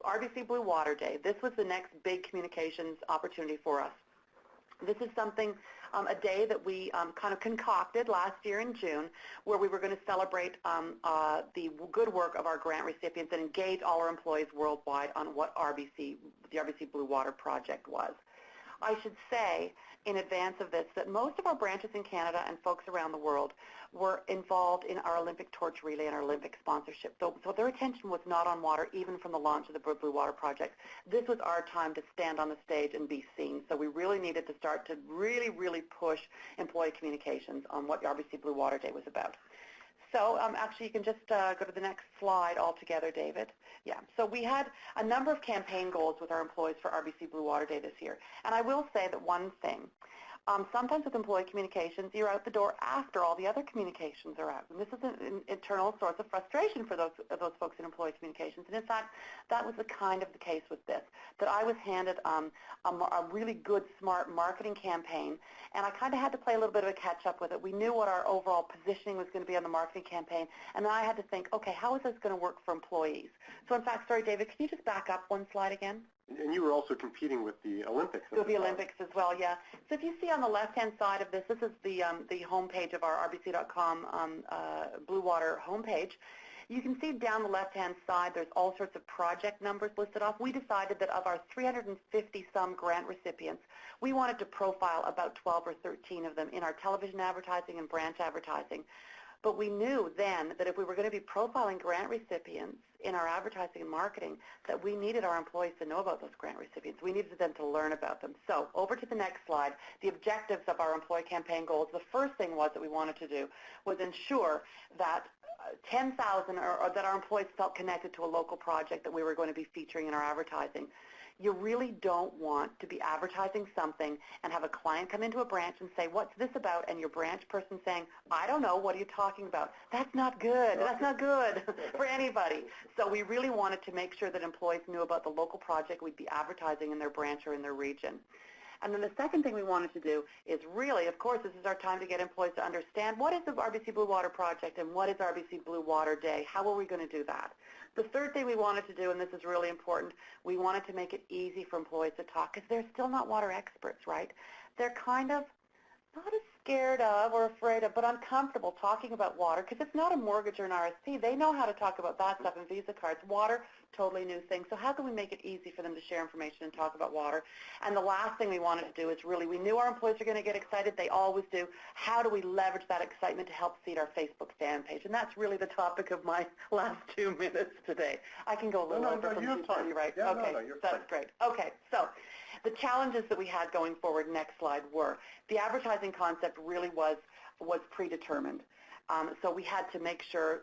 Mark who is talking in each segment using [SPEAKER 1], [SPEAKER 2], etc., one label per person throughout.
[SPEAKER 1] RBC Blue Water Day. This was the next big communications opportunity for us. This is something, a day that we kind of concocted last year in June, where we were going to celebrate the good work of our grant recipients and engage all our employees worldwide on what the RBC Blue Water Project was. I should say in advance of this that most of our branches in Canada and folks around the world were involved in our Olympic torch relay and our Olympic sponsorship. So their attention was not on water even from the launch of the Blue Water Project. This was our time to stand on the stage and be seen. So we really needed to start to really, really push employee communications on what RBC Blue Water Day was about. So actually, you can just go to the next slide altogether, David. Yeah, so we had a number of campaign goals with our employees for RBC Blue Water Day this year. And I will say that one thing, sometimes with employee communications, you're out the door after all the other communications are out. And this is an internal source of frustration for those folks in employee communications. And in fact, that was the case with this, that I was handed a really good, smart marketing campaign, and I kind of had to play a little bit of a catch-up with it. We knew what our overall positioning was going to be on the marketing campaign, and then I had to think, okay, how is this going to work for employees? So in fact, sorry, David, can you just back up one slide again?
[SPEAKER 2] And you were also competing with the Olympics.
[SPEAKER 1] With the Olympics as well, yeah. So if you see on the left-hand side of this, this is the homepage of our rbc.com Blue Water homepage. You can see down the left-hand side there's all sorts of project numbers listed off. We decided that of our 350-some grant recipients, we wanted to profile about 12 or 13 of them in our television advertising and branch advertising. But we knew then that if we were going to be profiling grant recipients in our advertising and marketing, that we needed our employees to know about those grant recipients. We needed them to learn about them. So over to the next slide, the objectives of our employee campaign goals. The first thing was that we wanted to do was ensure that 10,000 or that our employees felt connected to a local project that we were going to be featuring in our advertising. You really don't want to be advertising something and have a client come into a branch and say, what's this about? And your branch person saying, I don't know, what are you talking about? That's not good. That's not good for anybody. So we really wanted to make sure that employees knew about the local project we'd be advertising in their branch or in their region. And then the second thing we wanted to do is really, of course, this is our time to get employees to understand what is the RBC Blue Water Project and what is RBC Blue Water Day. How are we going to do that? The third thing we wanted to do, and this is really important, we wanted to make it easy for employees to talk because they're still not water experts, right? They're kind of not as scared of or afraid of, but uncomfortable talking about water because it's not a mortgage or an RSP. They know how to talk about that stuff and Visa cards. Water, totally new thing. So how can we make it easy for them to share information and talk about water? And the last thing we wanted to do is really, we knew our employees were going to get excited. They always do. How do we leverage that excitement to help seed our Facebook fan page? And that's really the topic of my last 2 minutes today. I can go a little over from 2:30, right?
[SPEAKER 2] Yeah,
[SPEAKER 1] okay, that's great. Okay, so the challenges that we had going forward, next slide, were the advertising concept really was predetermined. So we had to make sure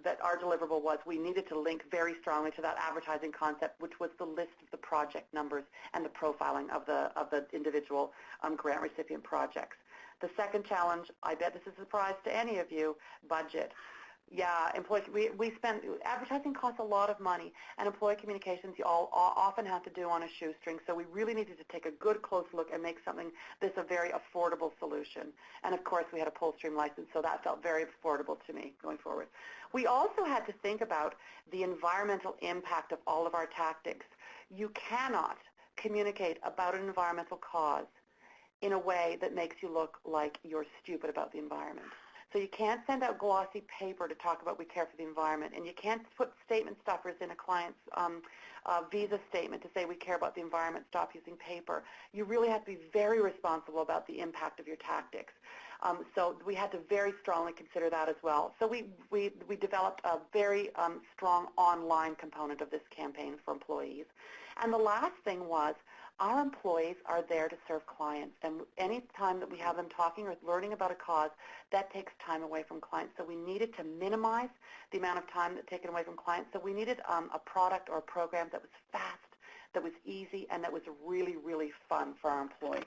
[SPEAKER 1] that our deliverable was we needed to link very strongly to that advertising concept, which was the list of the project numbers and the profiling of the individual grant recipient projects. The second challenge, I bet this is a surprise to any of you, budget. Yeah, we spend, advertising costs a lot of money, and employee communications you all often have to do on a shoestring, so we really needed to take a good close look and make something that's a very affordable solution. And of course we had a PollStream license, so that felt very affordable to me going forward. We also had to think about the environmental impact of all of our tactics. You cannot communicate about an environmental cause in a way that makes you look like you're stupid about the environment. So you can't send out glossy paper to talk about we care for the environment, and you can't put statement stuffers in a client's visa statement to say we care about the environment, stop using paper. You really have to be very responsible about the impact of your tactics. So we had to very strongly consider that as well. So we developed a very strong online component of this campaign for employees. And the last thing was, our employees are there to serve clients, and any time that we have them talking or learning about a cause, that takes time away from clients. So we needed to minimize the amount of time that's taken away from clients. So we needed a product or a program that was fast, that was easy, and that was really, really fun for our employees.